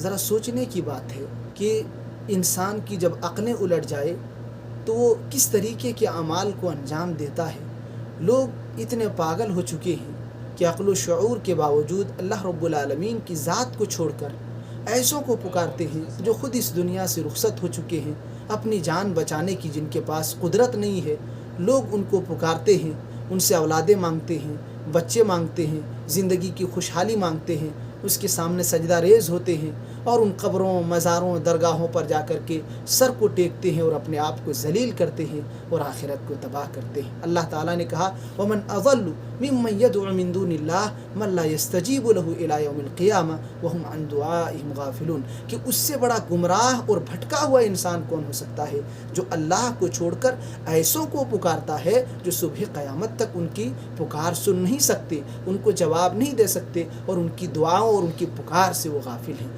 ज़रा सोचने की बात है कि इंसान की जब अक़लें उलट जाए तो वो किस तरीके के अमाल को अंजाम देता है। लोग इतने पागल हो चुके हैं कि अक़ल व शऊर के बावजूद अल्लाह रब्बुल आलमीन की ज़ात को छोड़कर ऐसों को पुकारते हैं जो ख़ुद इस दुनिया से रुख़सत हो चुके हैं, अपनी जान बचाने की जिनके पास कुदरत नहीं है। लोग उनको पुकारते हैं, उनसे औलादें मांगते हैं, बच्चे मांगते हैं, ज़िंदगी की खुशहाली मांगते हैं, उसके सामने सजदा रेज़ होते हैं और उन क़ब्रों, मज़ारों, दरगाहों पर जा कर के सर को टेकते हैं और अपने आप को ज़लील करते हैं और आखिरत को तबाह करते हैं। अल्लाह ताला ने कहा, वमन अज़ल्लु मिम्मन यदउ मिन दूनिल्लाह मन ला यस्तजीबु लहु इला यौमिल क़ियामा व हुम अन दुआइहिम गाफ़िलून, कि उससे बड़ा गुमराह और भटका हुआ इंसान कौन हो सकता है जो अल्लाह को छोड़कर ऐसों को पुकारता है जो सुबह क़यामत तक उनकी पुकार सुन नहीं सकते, उनको जवाब नहीं दे सकते और उनकी दुआओं और उनकी पुकार से वो गाफिल हैं।